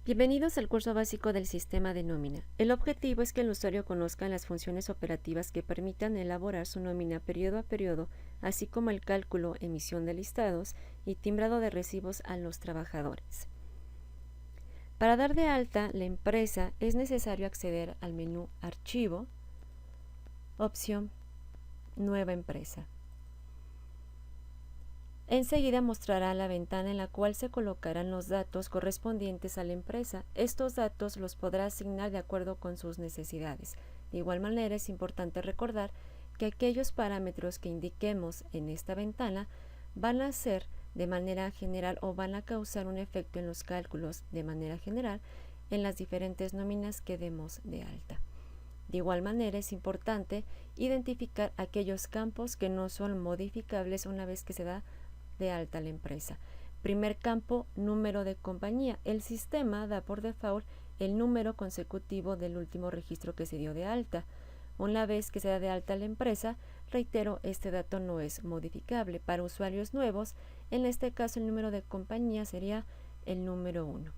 Bienvenidos al curso básico del sistema de nómina. El objetivo es que el usuario conozca las funciones operativas que permitan elaborar su nómina periodo a periodo, así como el cálculo, emisión de listados y timbrado de recibos a los trabajadores. Para dar de alta la empresa es necesario acceder al menú Archivo, opción Nueva empresa. Enseguida mostrará la ventana en la cual se colocarán los datos correspondientes a la empresa. Estos datos los podrá asignar de acuerdo con sus necesidades. De igual manera, es importante recordar que aquellos parámetros que indiquemos en esta ventana van a ser de manera general o van a causar un efecto en los cálculos de manera general en las diferentes nóminas que demos de alta. De igual manera, es importante identificar aquellos campos que no son modificables una vez que se da de alta la empresa. Primer campo, número de compañía. El sistema da por default el número consecutivo del último registro que se dio de alta. Una vez que se da de alta la empresa, reitero, este dato no es modificable. Para usuarios nuevos, en este caso el número de compañía sería el número 1.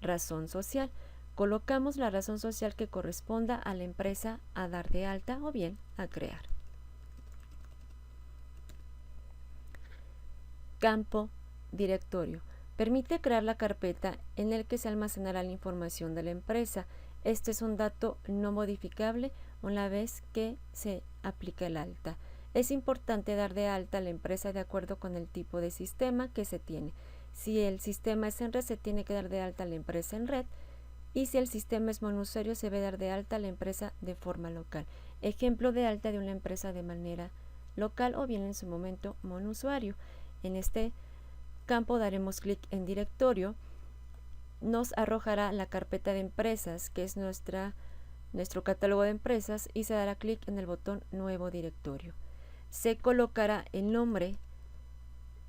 Razón social. Colocamos la razón social que corresponda a la empresa a dar de alta o bien a crear. Campo directorio. Permite crear la carpeta en el que se almacenará la información de la empresa. Este es un dato no modificable una vez que se aplica el alta. Es importante dar de alta a la empresa de acuerdo con el tipo de sistema que se tiene. Si el sistema es en red, se tiene que dar de alta a la empresa en red. Y si el sistema es monusuario, se debe dar de alta a la empresa de forma local. Ejemplo de alta de una empresa de manera local o bien en su momento monusuario. En este campo daremos clic en directorio, nos arrojará la carpeta de empresas, que es nuestro catálogo de empresas, y se dará clic en el botón nuevo directorio. Se colocará el nombre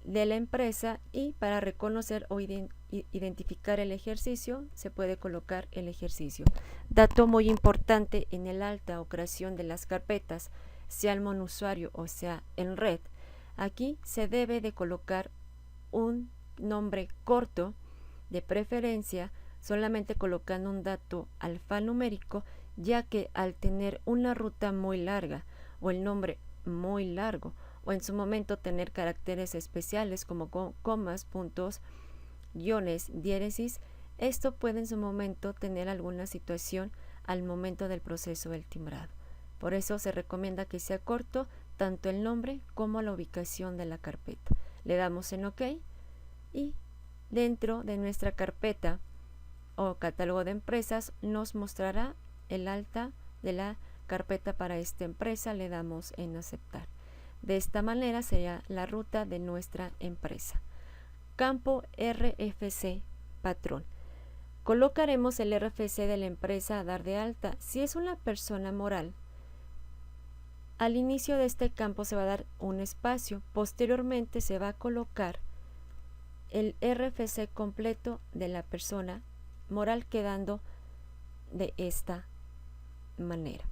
de la empresa y para reconocer o identificar el ejercicio se puede colocar el ejercicio. Dato muy importante en el alta o creación de las carpetas, sea el monusuario o sea en red. Aquí se debe de colocar un nombre corto, de preferencia solamente colocando un dato alfanumérico, ya que al tener una ruta muy larga o el nombre muy largo o en su momento tener caracteres especiales como comas, puntos, guiones, diéresis, esto puede en su momento tener alguna situación al momento del proceso del timbrado. Por eso se recomienda que sea corto tanto el nombre como la ubicación de la carpeta. Le damos en OK y dentro de nuestra carpeta o catálogo de empresas nos mostrará el alta de la carpeta para esta empresa. Le damos en aceptar. De esta manera sería la ruta de nuestra empresa. Campo RFC patrón. Colocaremos el RFC de la empresa a dar de alta. Si es una persona moral, al inicio de este campo se va a dar un espacio. Posteriormente se va a colocar el RFC completo de la persona moral, quedando de esta manera.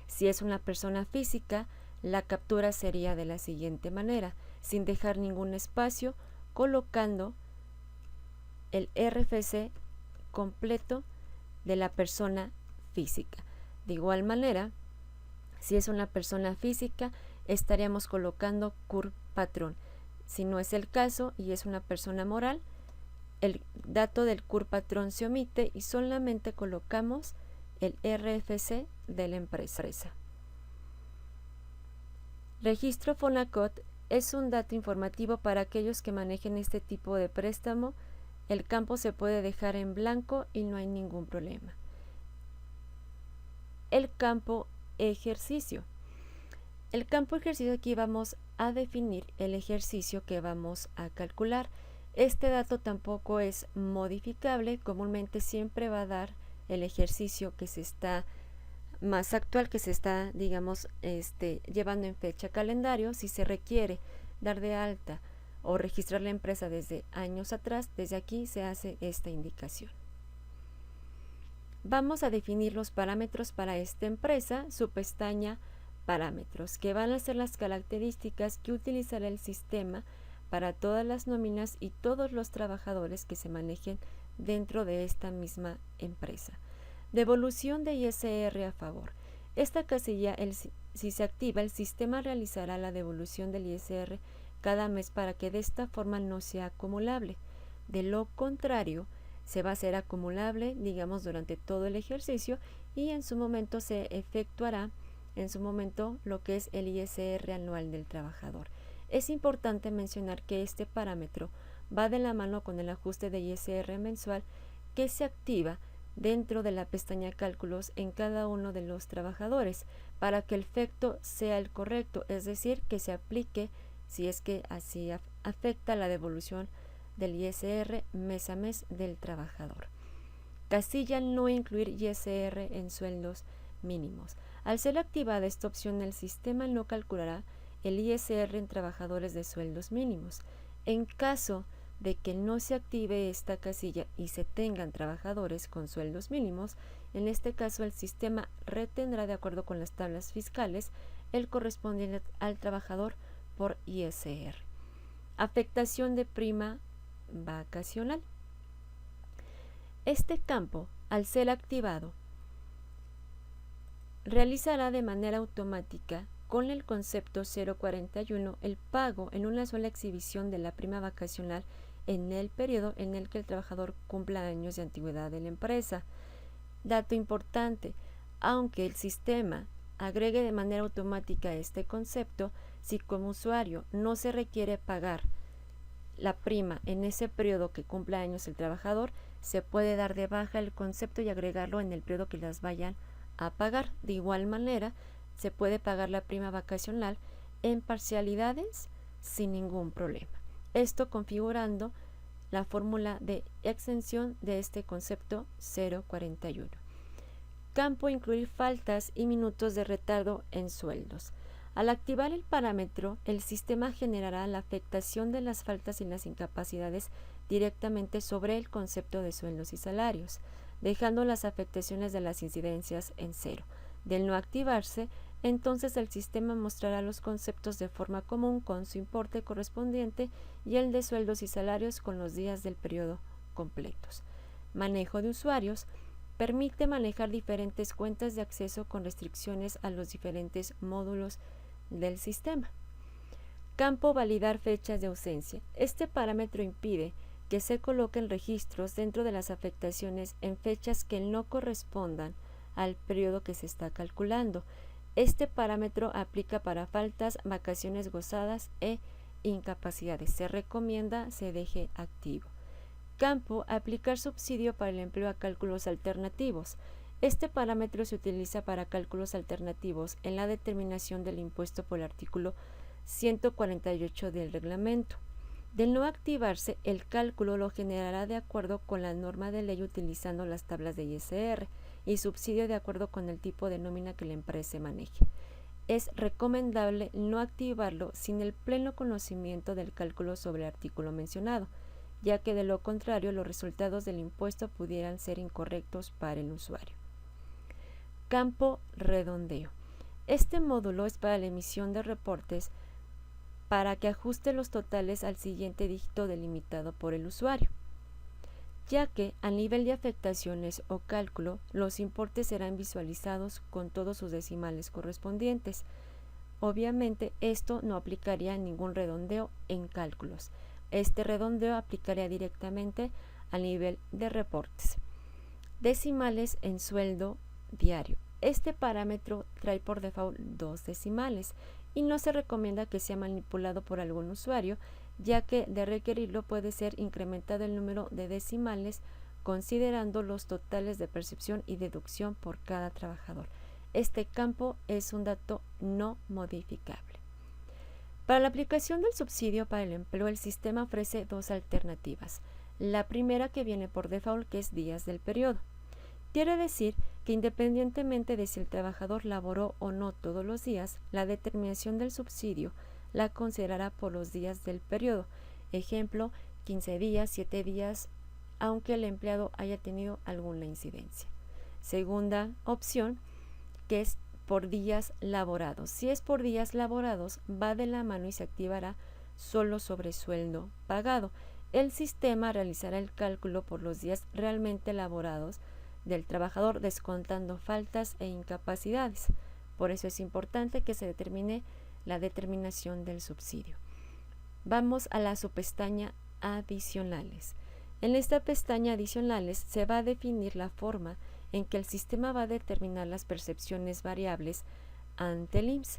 Si es una persona física, la captura sería de la siguiente manera, sin dejar ningún espacio, colocando el RFC completo de la persona física. De igual manera, si es una persona física, estaríamos colocando CURP patrón. Si no es el caso y es una persona moral, el dato del CURP patrón se omite y solamente colocamos el RFC de la empresa. Registro Fonacot es un dato informativo para aquellos que manejen este tipo de préstamo. El campo se puede dejar en blanco y no hay ningún problema. El campo ejercicio. El campo ejercicio, aquí vamos a definir el ejercicio que vamos a calcular. Este dato tampoco es modificable, comúnmente siempre va a dar el ejercicio que se está más actual, que se está, digamos, llevando en fecha calendario. Si se requiere dar de alta o registrar la empresa desde años atrás, desde aquí se hace esta indicación. Vamos a definir los parámetros para esta empresa, su pestaña parámetros, que van a ser las características que utilizará el sistema para todas las nóminas y todos los trabajadores que se manejen dentro de esta misma empresa. Devolución de ISR a favor. Esta casilla, si se activa, el sistema realizará la devolución del ISR cada mes para que de esta forma no sea acumulable. De lo contrario, se va a ser acumulable, digamos, durante todo el ejercicio y en su momento se efectuará lo que es el ISR anual del trabajador. Es importante mencionar que este parámetro va de la mano con el ajuste de ISR mensual que se activa dentro de la pestaña Cálculos en cada uno de los trabajadores para que el efecto sea el correcto, es decir, que se aplique si es que así afecta la devolución del ISR mes a mes del trabajador. Casilla no incluir ISR en sueldos mínimos. Al ser activada esta opción, el sistema no calculará el ISR en trabajadores de sueldos mínimos. En caso de que no se active esta casilla y se tengan trabajadores con sueldos mínimos, en este caso el sistema retendrá, de acuerdo con las tablas fiscales, el correspondiente al trabajador por ISR. Afectación de prima vacacional. Este campo, al ser activado, realizará de manera automática con el concepto 041 el pago en una sola exhibición de la prima vacacional en el periodo en el que el trabajador cumpla años de antigüedad de la empresa. Dato importante, aunque el sistema agregue de manera automática este concepto, si como usuario no se requiere pagar la prima en ese periodo que cumpla años el trabajador, se puede dar de baja el concepto y agregarlo en el periodo que las vayan a pagar. De igual manera, se puede pagar la prima vacacional en parcialidades sin ningún problema. Esto configurando la fórmula de exención de este concepto 041. Campo incluir faltas y minutos de retardo en sueldos. Al activar el parámetro, el sistema generará la afectación de las faltas y las incapacidades directamente sobre el concepto de sueldos y salarios, dejando las afectaciones de las incidencias en cero. Del no activarse, entonces el sistema mostrará los conceptos de forma común con su importe correspondiente y el de sueldos y salarios con los días del periodo completos. Manejo de usuarios. Permite manejar diferentes cuentas de acceso con restricciones a los diferentes módulos del sistema. Campo validar fechas de ausencia. Este parámetro impide que se coloquen registros dentro de las afectaciones en fechas que no correspondan al periodo que se está calculando. Este parámetro aplica para faltas, vacaciones gozadas e incapacidades. Se recomienda se deje activo. Campo aplicar subsidio para el empleo a cálculos alternativos. Este parámetro se utiliza para cálculos alternativos en la determinación del impuesto por el artículo 148 del reglamento. Del no activarse, el cálculo lo generará de acuerdo con la norma de ley utilizando las tablas de ISR y subsidio de acuerdo con el tipo de nómina que la empresa maneje. Es recomendable no activarlo sin el pleno conocimiento del cálculo sobre el artículo mencionado, ya que de lo contrario los resultados del impuesto pudieran ser incorrectos para el usuario. Campo redondeo. Este módulo es para la emisión de reportes para que ajuste los totales al siguiente dígito delimitado por el usuario, ya que a nivel de afectaciones o cálculo, los importes serán visualizados con todos sus decimales correspondientes. Obviamente, esto no aplicaría ningún redondeo en cálculos. Este redondeo aplicaría directamente a nivel de reportes. Decimales en sueldo diario. Este parámetro trae por default 2 decimales y no se recomienda que sea manipulado por algún usuario, ya que de requerirlo puede ser incrementado el número de decimales considerando los totales de percepción y deducción por cada trabajador. Este campo es un dato no modificable. Para la aplicación del subsidio para el empleo, el sistema ofrece dos alternativas. La primera, que viene por default, que es días del periodo. Quiere decir que independientemente de si el trabajador laboró o no todos los días, la determinación del subsidio la considerará por los días del periodo. Ejemplo, 15 días, 7 días, aunque el empleado haya tenido alguna incidencia. Segunda opción, que es por días laborados. Si es por días laborados, va de la mano y se activará solo sobre sueldo pagado. el sistema realizará el cálculo por los días realmente laborados del trabajador, descontando faltas e incapacidades. Por eso es importante que se determine la determinación del subsidio. Vamos a la subpestaña adicionales. En esta pestaña adicionales se va a definir la forma en que el sistema va a determinar las percepciones variables ante el IMSS.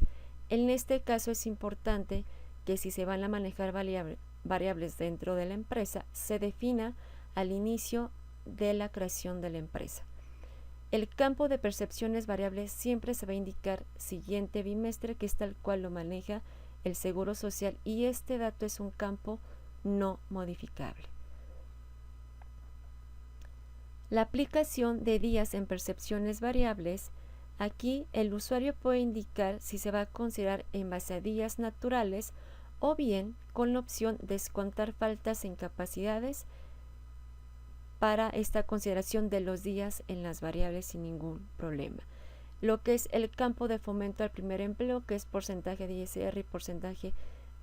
En este caso es importante que si se van a manejar variables dentro de la empresa, se defina al inicio de la creación de la empresa. El campo de percepciones variables siempre se va a indicar siguiente bimestre, que es tal cual lo maneja el Seguro Social, y este dato es un campo no modificable. La aplicación de días en percepciones variables, aquí el usuario puede indicar si se va a considerar en base a días naturales o bien con la opción descontar faltas e incapacidades para esta consideración de los días en las variables sin ningún problema. Lo que es el campo de fomento al primer empleo, que es porcentaje de ISR y porcentaje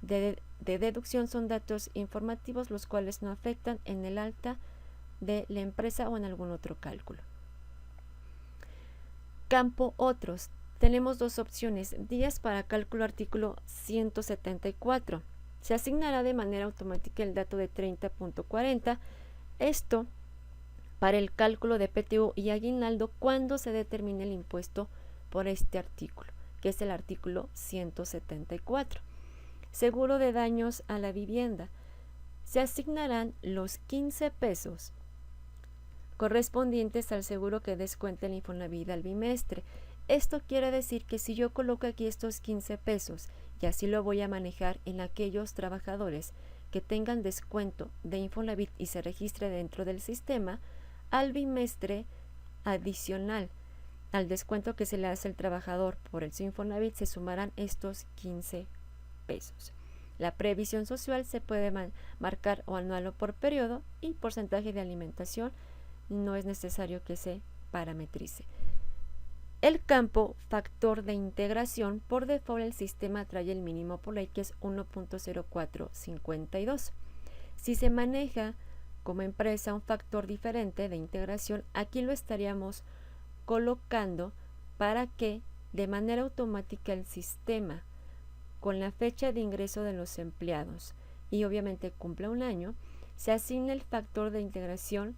de deducción, son datos informativos los cuales no afectan en el alta de la empresa o en algún otro cálculo. Campo otros. Tenemos dos opciones. Días para cálculo artículo 174. Se asignará de manera automática el dato de 30.40. Esto para el cálculo de PTU y aguinaldo cuando se determine el impuesto por este artículo, que es el artículo 174. Seguro de daños a la vivienda. Se asignarán los 15 pesos correspondientes al seguro que descuente el Infonavit al bimestre. Esto quiere decir que si yo coloco aquí estos 15 pesos y así lo voy a manejar en aquellos trabajadores que tengan descuento de Infonavit y se registre dentro del sistema, al bimestre adicional al descuento que se le hace al trabajador por el Infonavit se sumarán estos 15 pesos. La previsión social se puede marcar o anual o por periodo, y porcentaje de alimentación no es necesario que se parametrice. El campo factor de integración, por default el sistema trae el mínimo por ley, que es 1.0452. Si se maneja como empresa un factor diferente de integración, aquí lo estaríamos colocando para que de manera automática el sistema, con la fecha de ingreso de los empleados y obviamente cumpla un año, se asigne el factor de integración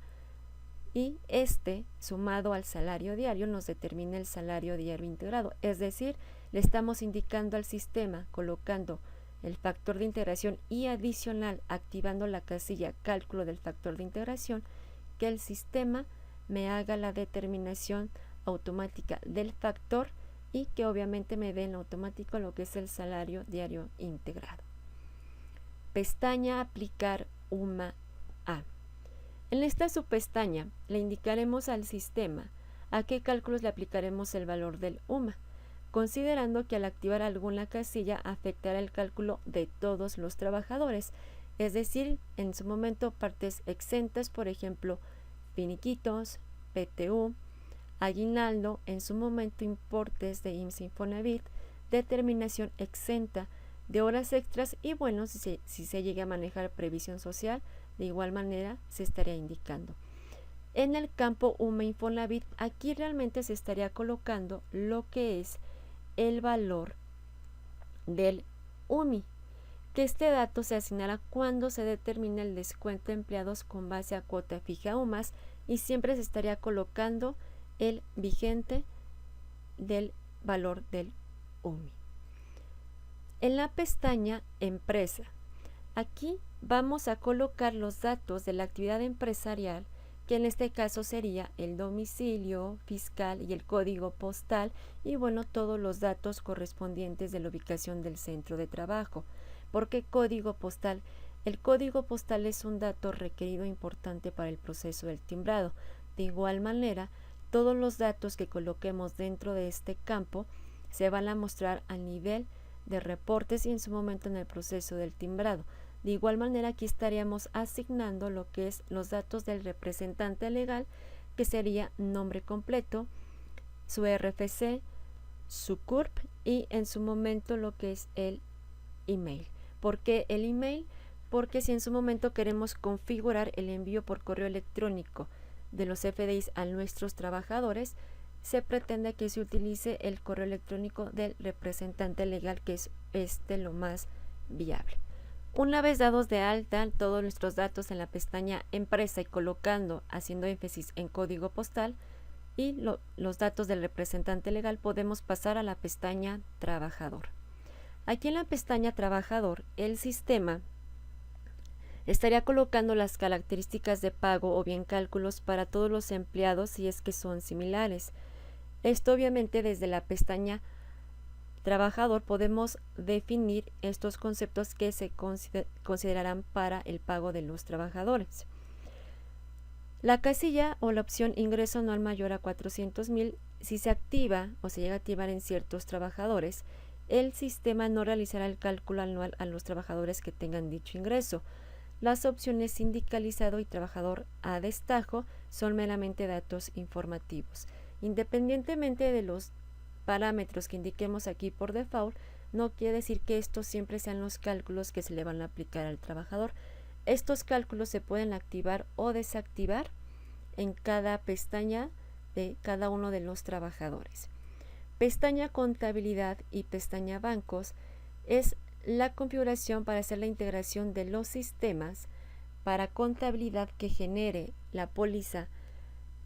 y este, sumado al salario diario, nos determina el salario diario integrado. Es decir, le estamos indicando al sistema, colocando el factor de integración y adicional activando la casilla cálculo del factor de integración, que el sistema me haga la determinación automática del factor y que obviamente me dé en automático lo que es el salario diario integrado. Pestaña aplicar UMA A. En esta subpestaña le indicaremos al sistema a qué cálculos le aplicaremos el valor del UMA, considerando que al activar alguna casilla afectará el cálculo de todos los trabajadores, es decir, en su momento partes exentas, por ejemplo, finiquitos, PTU, aguinaldo, en su momento importes de IMSS Infonavit, determinación exenta de horas extras y bueno, si se llega a manejar previsión social, de igual manera se estaría indicando. En el campo UMA Infonavit, aquí realmente se estaría colocando lo que es el valor del UMI, que este dato se asignará cuando se determine el descuento de empleados con base a cuota fija UMAS y siempre se estaría colocando el vigente del valor del UMI. En la pestaña Empresa, aquí vamos a colocar los datos de la actividad empresarial, que en este caso sería el domicilio fiscal y el código postal y bueno, todos los datos correspondientes de la ubicación del centro de trabajo. ¿Por qué código postal? El código postal es un dato requerido importante para el proceso del timbrado. De igual manera, todos los datos que coloquemos dentro de este campo se van a mostrar al nivel de reportes y en su momento en el proceso del timbrado. De igual manera, aquí estaríamos asignando lo que es los datos del representante legal, que sería nombre completo, su RFC, su CURP y en su momento lo que es el email. ¿Por qué el email? porque si en su momento queremos configurar el envío por correo electrónico de los CFDIs a nuestros trabajadores, se pretende que se utilice el correo electrónico del representante legal, que es lo más viable. Una vez dados de alta todos nuestros datos en la pestaña Empresa y haciendo énfasis en código postal y los datos del representante legal, podemos pasar a la pestaña Trabajador. Aquí en la pestaña Trabajador, el sistema estaría colocando las características de pago o bien cálculos para todos los empleados si es que son similares. Esto obviamente desde la pestaña Trabajador podemos definir estos conceptos que se considerarán para el pago de los trabajadores. La casilla o la opción ingreso anual mayor a 400,000, si se activa o se llega a activar en ciertos trabajadores, el sistema no realizará el cálculo anual a los trabajadores que tengan dicho ingreso. Las opciones sindicalizado y trabajador a destajo son meramente datos informativos. Independientemente de los parámetros que indiquemos aquí por default, no quiere decir que estos siempre sean los cálculos que se le van a aplicar al trabajador. Estos cálculos se pueden activar o desactivar en cada pestaña de cada uno de los trabajadores. Pestaña Contabilidad y pestaña Bancos es la configuración para hacer la integración de los sistemas para contabilidad que genere la póliza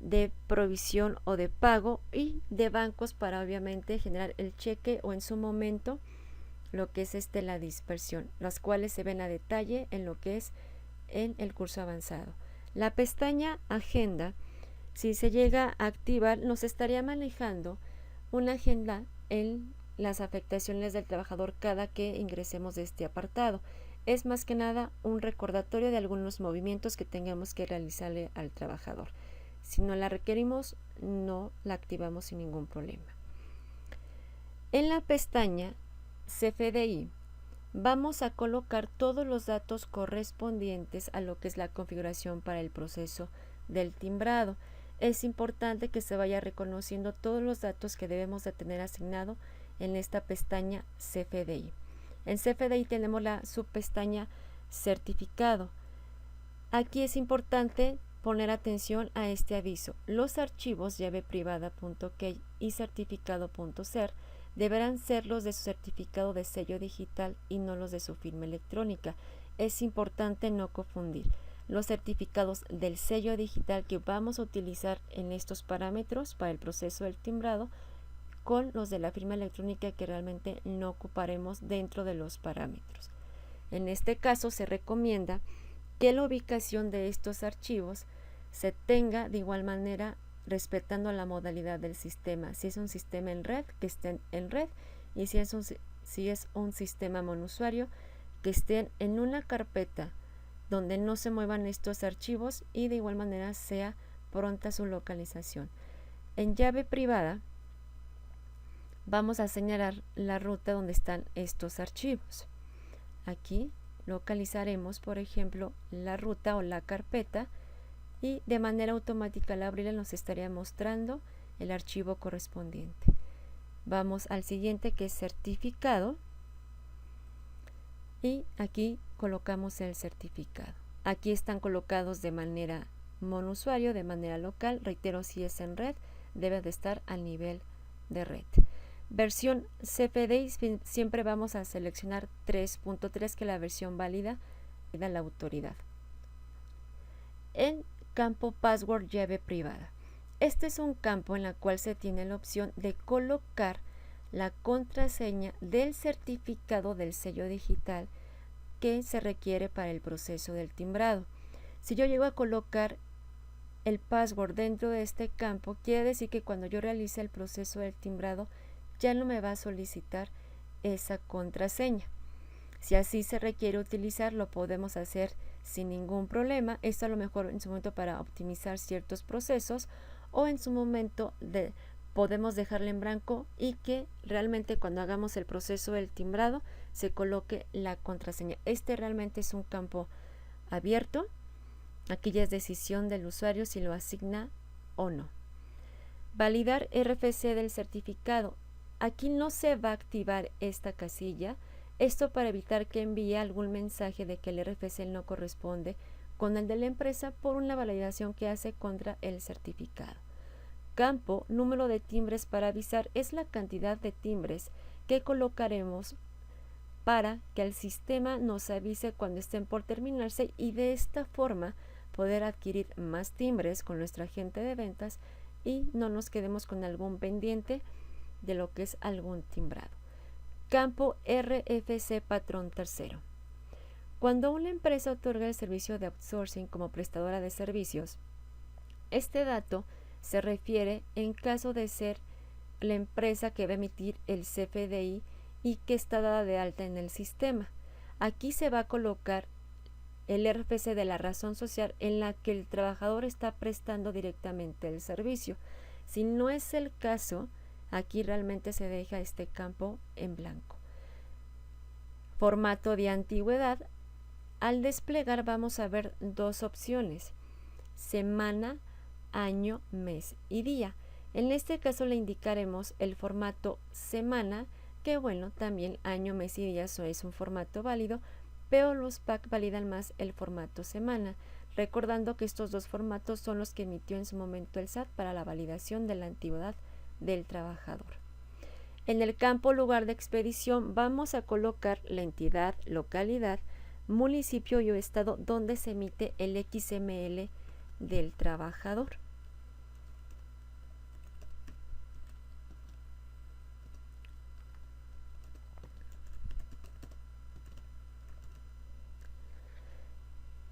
de provisión o de pago, y de bancos para obviamente generar el cheque o en su momento lo que es la dispersión, las cuales se ven a detalle en lo que es en el curso avanzado. La pestaña Agenda, si se llega a activar, nos estaría manejando una agenda en las afectaciones del trabajador cada que ingresemos de este apartado. Es más que nada un recordatorio de algunos movimientos que tengamos que realizarle al trabajador. Si no la requerimos, no la activamos sin ningún problema. En la pestaña CFDI vamos a colocar todos los datos correspondientes a lo que es la configuración para el proceso del timbrado. Es importante que se vaya reconociendo todos los datos que debemos de tener asignado en esta pestaña CFDI. En CFDI tenemos la subpestaña Certificado. Aquí es importante poner atención a este aviso. Los archivos llaveprivada.key y certificado.cer deberán ser los de su certificado de sello digital y no los de su firma electrónica. Es importante no confundir los certificados del sello digital que vamos a utilizar en estos parámetros para el proceso del timbrado con los de la firma electrónica que realmente no ocuparemos dentro de los parámetros. En este caso se recomienda que la ubicación de estos archivos se tenga de igual manera respetando la modalidad del sistema. Si es un sistema en red, que estén en red, y si es un sistema monusuario, que estén en una carpeta donde no se muevan estos archivos y de igual manera sea pronta su localización. En llave privada vamos a señalar la ruta donde están estos archivos. Aquí localizaremos, por ejemplo, la ruta o la carpeta, y de manera automática al abrirla nos estaría mostrando el archivo correspondiente. Vamos al siguiente, que es certificado, y aquí colocamos el certificado. Aquí están colocados de manera monusuario, de manera local. Reitero, si es en red, debe de estar al nivel de red. Versión CFDI, siempre vamos a seleccionar 3.3, que es la versión válida de la autoridad. En campo Password llave privada. Este es un campo en el cual se tiene la opción de colocar la contraseña del certificado del sello digital que se requiere para el proceso del timbrado. Si yo llego a colocar el password dentro de este campo, quiere decir que cuando yo realice el proceso del timbrado ya no me va a solicitar esa contraseña. Si así se requiere utilizar, lo podemos hacer sin ningún problema. Esto a lo mejor en su momento para optimizar ciertos procesos, o en su momento podemos dejarle en blanco y que realmente cuando hagamos el proceso del timbrado se coloque la contraseña. Este realmente es un campo abierto. Aquí ya es decisión del usuario si lo asigna o no. Validar RFC del certificado. Aquí no se va a activar esta casilla. Esto para evitar que envíe algún mensaje de que el RFC no corresponde con el de la empresa por una validación que hace contra el certificado. Campo número de timbres para avisar es la cantidad de timbres que colocaremos para que el sistema nos avise cuando estén por terminarse y de esta forma poder adquirir más timbres con nuestro agente de ventas y no nos quedemos con algún pendiente de lo que es algún timbrado. Campo RFC patrón tercero. Cuando una empresa otorga el servicio de outsourcing como prestadora de servicios, este dato se refiere en caso de ser la empresa que va a emitir el CFDI y que está dada de alta en el sistema. Aquí se va a colocar el RFC de la razón social en la que el trabajador está prestando directamente el servicio. Si no es el caso, aquí realmente se deja este campo en blanco. Formato de antigüedad. Al desplegar vamos a ver dos opciones: semana, año, mes y día. En este caso le indicaremos el formato semana, que bueno, también año, mes y día eso es un formato válido, pero los PAC validan más el formato semana, recordando que estos dos formatos son los que emitió en su momento el SAT para la validación de la antigüedad del trabajador. En el campo lugar de expedición vamos a colocar la entidad, localidad, municipio y estado donde se emite el XML del trabajador.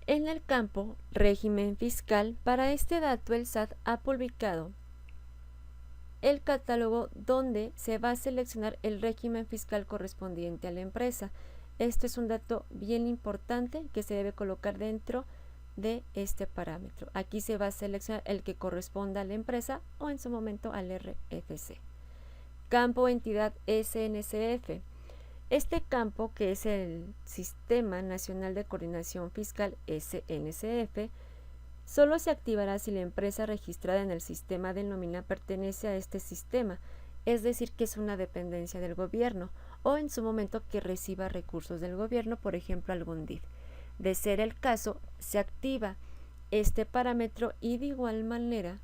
En el campo régimen fiscal, para este dato el SAT ha publicado el catálogo donde se va a seleccionar el régimen fiscal correspondiente a la empresa. Este es un dato bien importante que se debe colocar dentro de este parámetro. Aquí se va a seleccionar el que corresponda a la empresa o en su momento al RFC. Campo entidad SNCF. Este campo, que es el Sistema Nacional de Coordinación Fiscal SNCF, solo se activará si la empresa registrada en el sistema de nómina pertenece a este sistema, es decir, que es una dependencia del gobierno o en su momento que reciba recursos del gobierno, por ejemplo algún DIF. De ser el caso, se activa este parámetro y de igual manera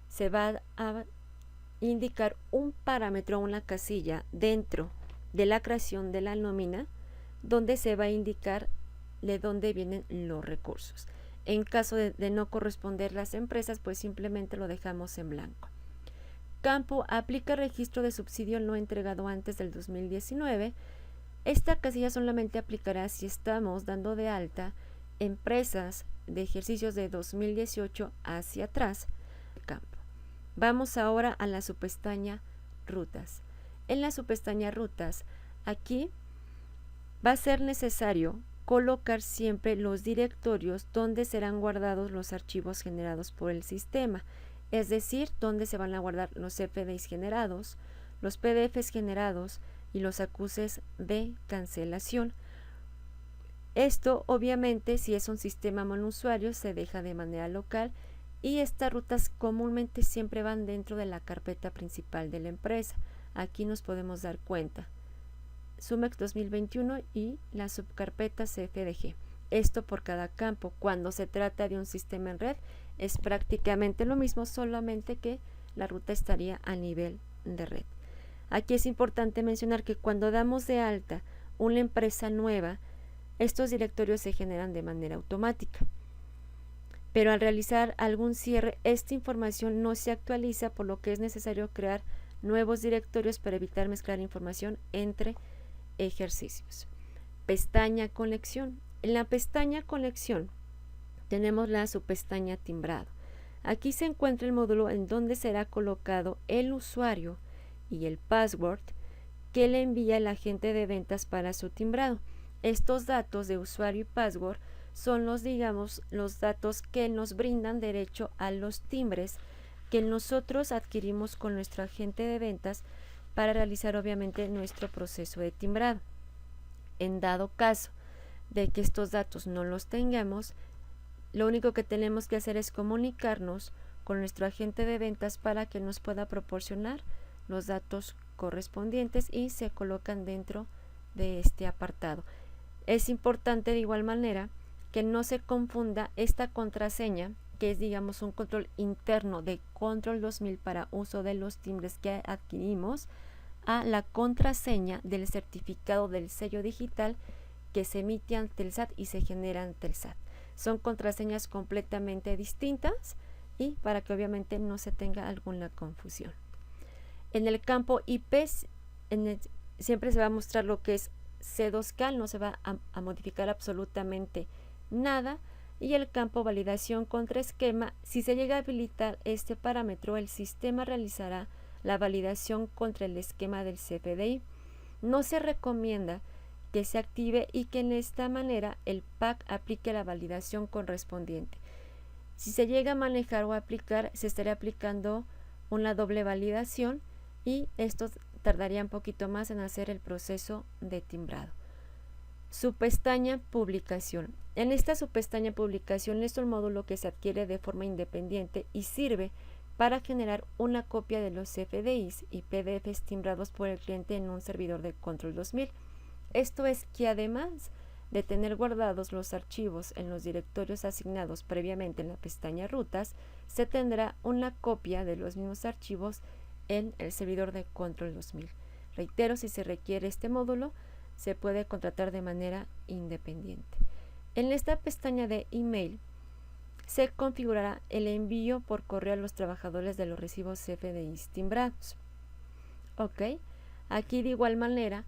se va a indicar un parámetro, una casilla dentro de la creación de la nómina donde se va a indicar de dónde vienen los recursos. En caso de no corresponder las empresas, pues simplemente lo dejamos en blanco. Campo aplica registro de subsidio no entregado antes del 2019. Esta casilla solamente aplicará si estamos dando de alta empresas de ejercicios de 2018 hacia atrás. Campo. Vamos ahora a la subpestaña Rutas. En la subpestaña Rutas, aquí va a ser necesario colocar siempre los directorios donde serán guardados los archivos generados por el sistema, es decir, donde se van a guardar los CFDIs generados, los PDFs generados y los acuses de cancelación. Esto obviamente si es un sistema monousuario se deja de manera local y estas rutas comúnmente siempre van dentro de la carpeta principal de la empresa. Aquí nos podemos dar cuenta. Sumex 2021 y la subcarpeta CFDG. Esto por cada campo. Cuando se trata de un sistema en red es prácticamente lo mismo, solamente que la ruta estaría a nivel de red. Aquí es importante mencionar que cuando damos de alta una empresa nueva, estos directorios se generan de manera automática. Pero al realizar algún cierre, esta información no se actualiza, por lo que es necesario crear nuevos directorios para evitar mezclar información entre ejercicios. Pestaña conexión. En la pestaña conexión tenemos la subpestaña timbrado. Aquí se encuentra el módulo en donde será colocado el usuario y el password que le envía el agente de ventas para su timbrado. Estos datos de usuario y password son los datos que nos brindan derecho a los timbres que nosotros adquirimos con nuestro agente de ventas para realizar obviamente nuestro proceso de timbrado. En dado caso de que estos datos no los tengamos, lo único que tenemos que hacer es comunicarnos con nuestro agente de ventas para que nos pueda proporcionar los datos correspondientes y se colocan dentro de este apartado. Es importante de igual manera que no se confunda esta contraseña, que es digamos un control interno de Control 2000 para uso de los timbres que adquirimos, a la contraseña del certificado del sello digital que se emite ante el SAT y se genera ante el SAT. Son contraseñas completamente distintas y para que obviamente no se tenga alguna confusión. En el campo IP siempre se va a mostrar lo que es C2CAL, no se va a modificar absolutamente nada. Y el campo validación contra esquema, si se llega a habilitar este parámetro, el sistema realizará la validación contra el esquema del CFDI. No se recomienda que se active y que en esta manera el PAC aplique la validación correspondiente. Si se llega a manejar o aplicar, se estaría aplicando una doble validación y esto tardaría un poquito más en hacer el proceso de timbrado. Subpestaña publicación. En esta subpestaña publicación es un módulo que se adquiere de forma independiente y sirve para generar una copia de los CFDIs y PDFs timbrados por el cliente en un servidor de Control 2000. Esto es que además de tener guardados los archivos en los directorios asignados previamente en la pestaña rutas, se tendrá una copia de los mismos archivos en el servidor de Control 2000. Reitero, si se requiere este módulo, se puede contratar de manera independiente. En esta pestaña de email se configurará el envío por correo a los trabajadores de los recibos CFDIs timbrados. Ok, aquí de igual manera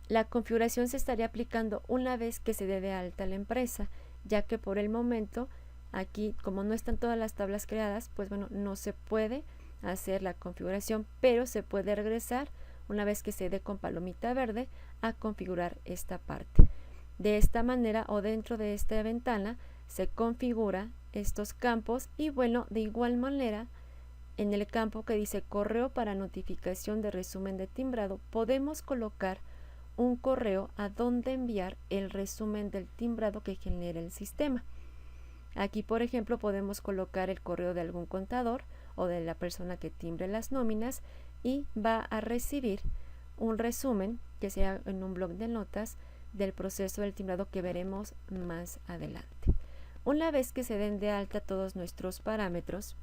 la configuración se estaría aplicando una vez que se dé de alta la empresa, ya que por el momento aquí, como no están todas las tablas creadas, pues bueno, no se puede hacer la configuración, pero se puede regresar una vez que se dé con palomita verde a configurar esta parte. De esta manera o dentro de esta ventana se configura estos campos y bueno, de igual manera en el campo que dice correo para notificación de resumen de timbrado podemos colocar un correo a donde enviar el resumen del timbrado que genera el sistema. Aquí por ejemplo podemos colocar el correo de algún contador o de la persona que timbre las nóminas y va a recibir un resumen que sea en un bloc de notas del proceso del timbrado que veremos más adelante. Una vez que se den de alta todos nuestros parámetros,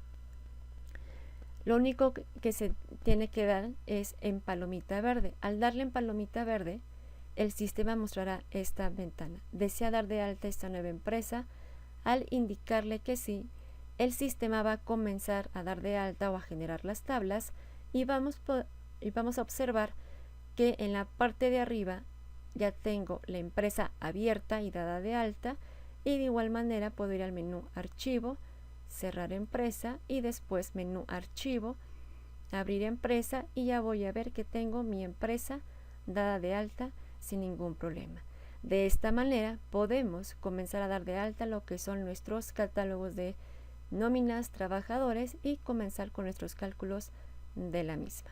lo único que se tiene que dar es en palomita verde. Al darle en palomita verde, el sistema mostrará esta ventana. ¿Desea dar de alta esta nueva empresa? Al indicarle que sí, el sistema va a comenzar a dar de alta o a generar las tablas y vamos a observar que en la parte de arriba ya tengo la empresa abierta y dada de alta y de igual manera puedo ir al menú archivo, cerrar empresa y después menú archivo, abrir empresa y ya voy a ver que tengo mi empresa dada de alta sin ningún problema. De esta manera podemos comenzar a dar de alta lo que son nuestros catálogos de nóminas, trabajadores y comenzar con nuestros cálculos de la misma.